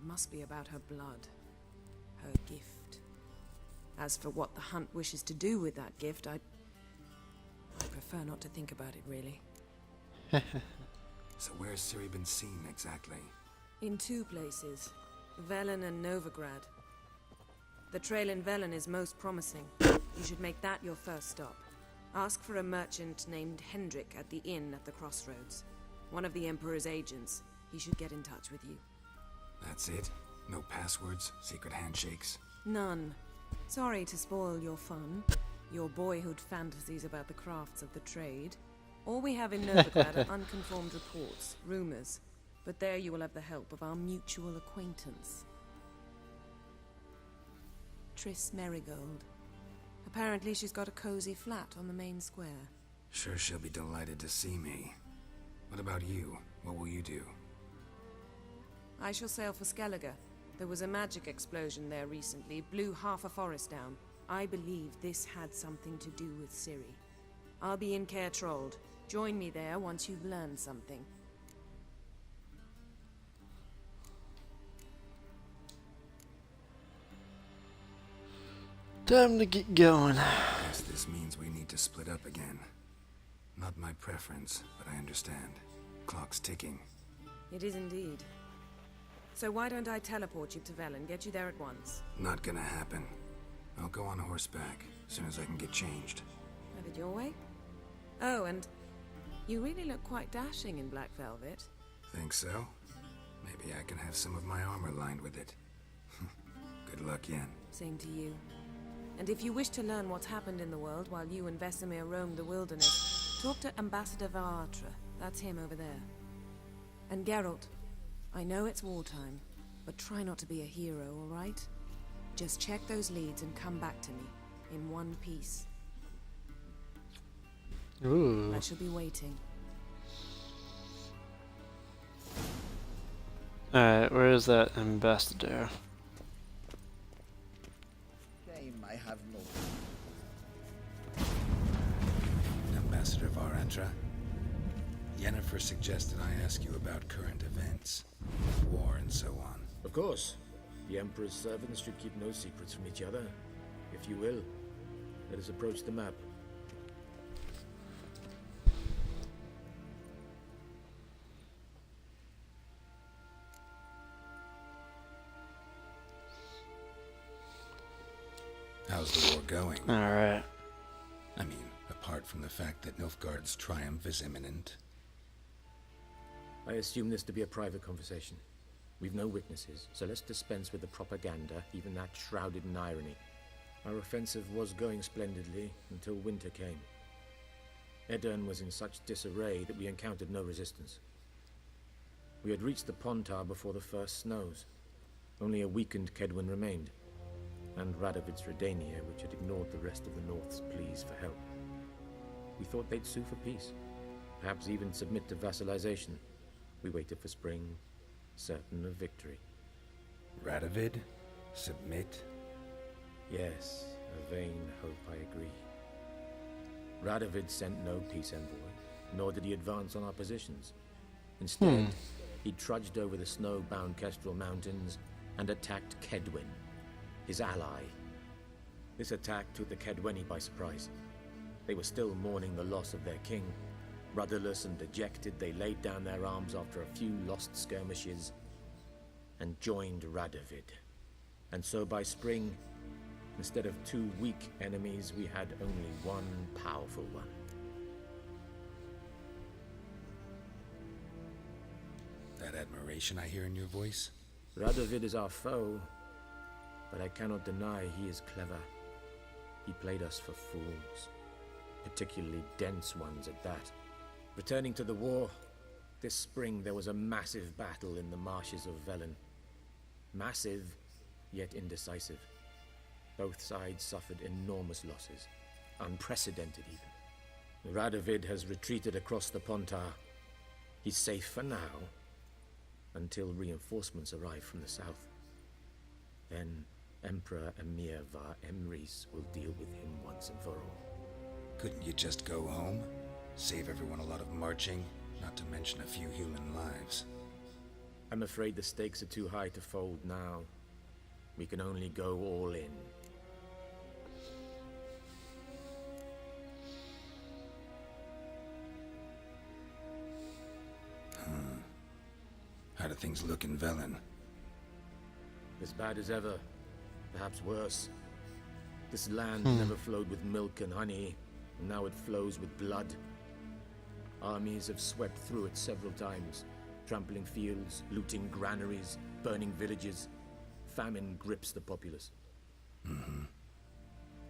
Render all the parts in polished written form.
must be about her blood. Her gift. As for what the Hunt wishes to do with that gift, I prefer not to think about it, really. So where's Ciri been seen, exactly? In two places. Velen and Novigrad. The trail in Velen is most promising. You should make that your first stop. Ask for a merchant named Hendrik at the inn at the crossroads. One of the Emperor's agents. He should get in touch with you. That's it? No passwords? Secret handshakes? None. Sorry to spoil your fun. Your boyhood fantasies about the crafts of the trade. All we have in Novigrad are unconfirmed reports, rumors. But there you will have the help of our mutual acquaintance. Triss Merigold. Apparently she's got a cozy flat on the main square. Sure she'll be delighted to see me. What about you? What will you do? I shall sail for Skellige. There was a magic explosion there recently, blew half a forest down. I believe this had something to do with Ciri. I'll be in Caer Trolde. Join me there once you've learned something. Time to get going. Guess this means we need to split up again. Not my preference, but I understand. Clock's ticking. It is indeed. So why don't I teleport you to Velen, get you there at once? Not gonna happen. I'll go on horseback, as soon as I can get changed. Have it your way? Oh, and you really look quite dashing in black velvet. Think so? Maybe I can have some of my armor lined with it. Good luck, Yen. Same to you. And if you wish to learn what's happened in the world while you and Vesemir roamed the wilderness, talk to Ambassador Varatra. That's him over there. And Geralt, I know it's wartime, but try not to be a hero, all right? Just check those leads and come back to me, in one piece. Ooh. I shall be waiting. Alright, where is that ambassador? Name I have no. Ambassador Varatra. Yennefer suggested I ask you about current events, war and so on. Of course. The Emperor's servants should keep no secrets from each other. If you will, let us approach the map. How's the war going? Alright. I mean, apart from the fact that Nilfgaard's triumph is imminent. I assume this to be a private conversation. We've no witnesses, so let's dispense with the propaganda, even that shrouded in irony. Our offensive was going splendidly until winter came. Edirn was in such disarray that we encountered no resistance. We had reached the Pontar before the first snows. Only a weakened Kedwen remained, and Radovid's Redania, which had ignored the rest of the North's pleas for help. We thought they'd sue for peace, perhaps even submit to vassalization. We waited for spring, certain of victory. Radovid? Submit? Yes, a vain hope, I agree. Radovid sent no peace envoy, nor did he advance on our positions. Instead, he trudged over the snow-bound Kestrel Mountains and attacked Kedwen, his ally. This attack took the Kedweni by surprise. They were still mourning the loss of their king. Rudderless and dejected, they laid down their arms after a few lost skirmishes and joined Radovid. And so by spring, instead of two weak enemies, we had only one powerful one. That admiration I hear in your voice? Radovid is our foe, but I cannot deny he is clever. He played us for fools, particularly dense ones at that. Returning to the war, this spring there was a massive battle in the marshes of Velen. Massive, yet indecisive. Both sides suffered enormous losses, unprecedented even. Radovid has retreated across the Pontar. He's safe for now, until reinforcements arrive from the south. Then Emperor Emhyr var Emreis will deal with him once and for all. Couldn't you just go home? Save everyone a lot of marching, not to mention a few human lives. I'm afraid the stakes are too high to fold now. We can only go all in. How do things look in Velen? As bad as ever, perhaps worse. This land never flowed with milk and honey, and now it flows with blood. Armies have swept through it several times, trampling fields, looting granaries, burning villages. Famine grips the populace.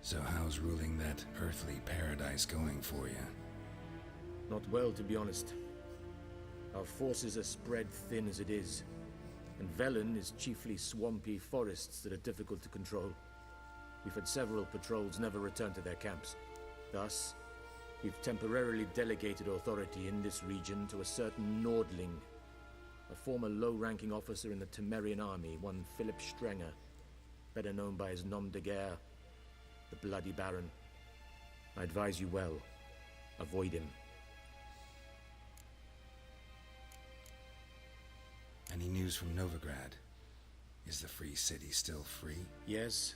So how's ruling that earthly paradise going for you? Not well, to be honest. Our forces are spread thin as it is, and Velen is chiefly swampy forests that are difficult to control. We've had several patrols never return to their camps. Thus, we've temporarily delegated authority in this region to a certain Nordling, a former low-ranking officer in the Temerian army, one Philip Strenger, better known by his nom de guerre, the Bloody Baron. I advise you well. Avoid him. Any news from Novigrad? Is the free city still free? Yes,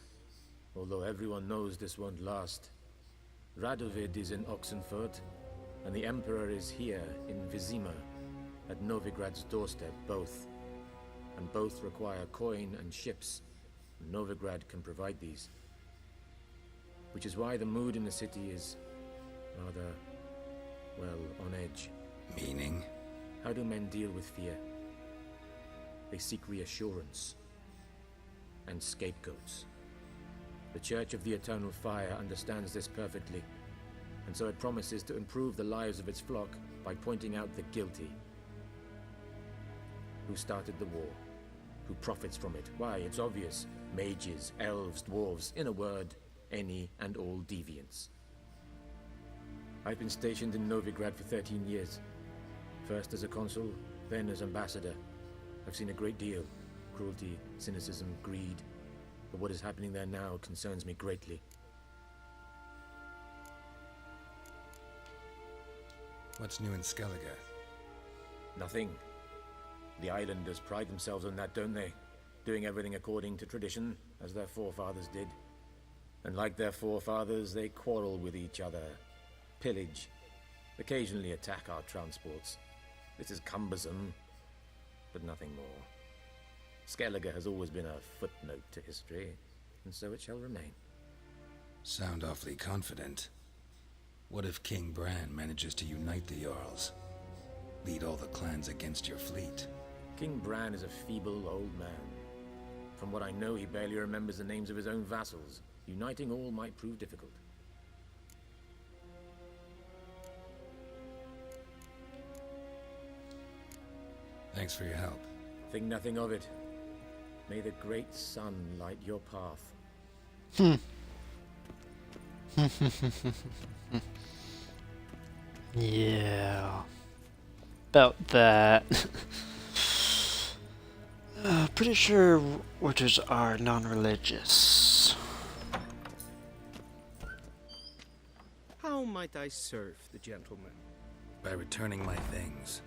although everyone knows this won't last. Radovid is in Oxenfurt, and the Emperor is here in Vizima, at Novigrad's doorstep, both. And both require coin and ships, and Novigrad can provide these. Which is why the mood in the city is rather, well, on edge. Meaning? How do men deal with fear? They seek reassurance and scapegoats. The Church of the Eternal Fire understands this perfectly, and so it promises to improve the lives of its flock by pointing out the guilty. Who started the war? Who profits from it? Why, it's obvious. Mages, elves, dwarves, in a word, any and all deviants. I've been stationed in Novigrad for 13 years. First as a consul, then as ambassador. I've seen a great deal. Cruelty, cynicism, greed. But what is happening there now concerns me greatly. What's new in Skellige? Nothing. The islanders pride themselves on that, don't they? Doing everything according to tradition, as their forefathers did. And like their forefathers, they quarrel with each other, pillage, occasionally attack our transports. This is cumbersome, but nothing more. Skellige has always been a footnote to history, and so it shall remain. Sound awfully confident. What if King Bran manages to unite the Jarls? Lead all the clans against your fleet? King Bran is a feeble old man. From what I know, he barely remembers the names of his own vassals. Uniting all might prove difficult. Thanks for your help. Think nothing of it. May the great sun light your path. Yeah. About that. Pretty sure witches are non-religious. How might I serve the gentleman? By returning my things.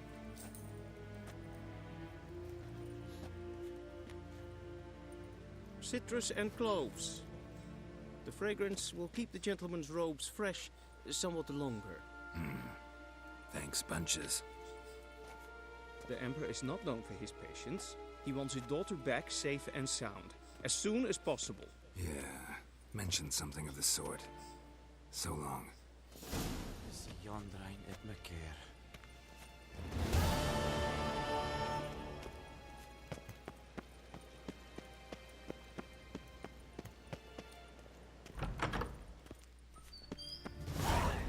Citrus and cloves. The fragrance will keep the gentleman's robes fresh somewhat longer. Thanks, bunches. The Emperor is not known for his patience. He wants his daughter back safe and sound, as soon as possible. Yeah, mentioned something of the sort. So long.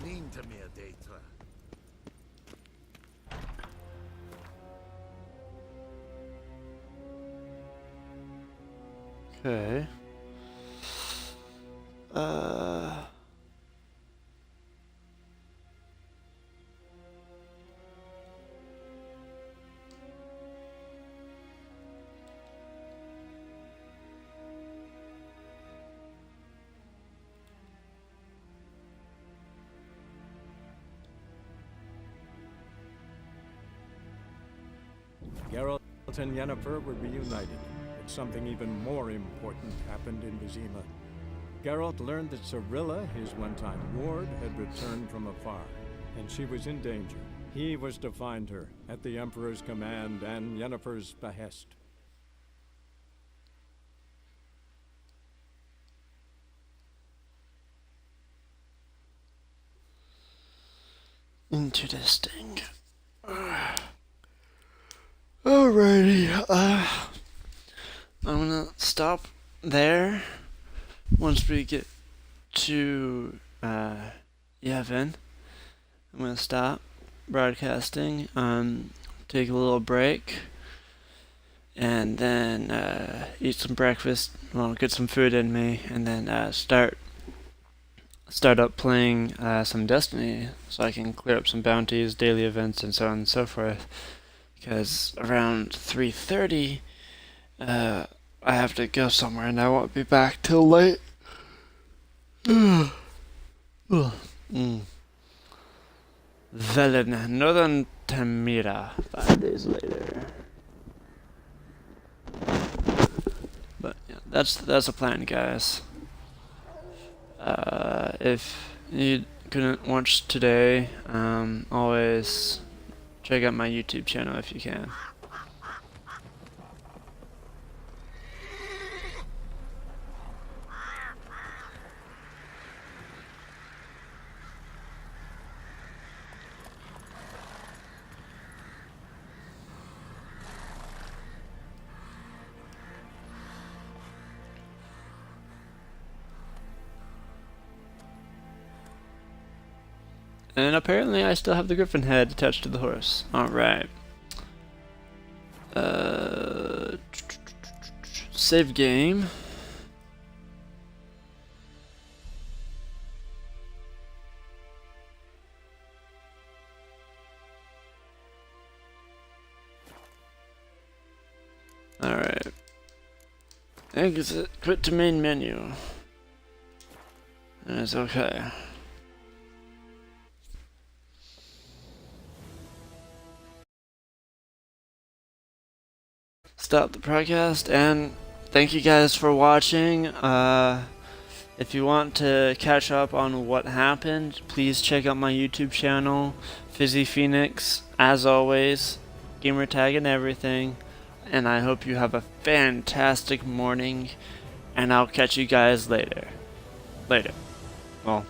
Lean to me a data. Okay. Geralt, and Yennefer were reunited, but something even more important happened in Vizima. Geralt learned that Cirilla, his one-time ward, had returned from afar, and she was in danger. He was to find her, at the Emperor's command and Yennefer's behest. Interesting. Alrighty, I'm gonna stop there once we get to Yevon. I'm gonna stop broadcasting, take a little break, and then eat some breakfast, well, get some food in me, and then start up playing some Destiny so I can clear up some bounties, daily events, and so on and so forth. Because around 3:30, I have to go somewhere and I won't be back till late. Velen, Northern Tamira, 5 days later. But yeah, that's the plan, guys. If you couldn't watch today, always check out my YouTube channel if you can. And apparently I still have the griffin head attached to the horse. Alright. Save game. Alright. Exit, quit to main menu. And it's okay. Stop the broadcast, and thank you guys for watching. If you want to catch up on what happened, please check out my YouTube channel, Fizzy Phoenix, as always, gamertag and everything. And I hope you have a fantastic morning, and I'll catch you guys later. Well,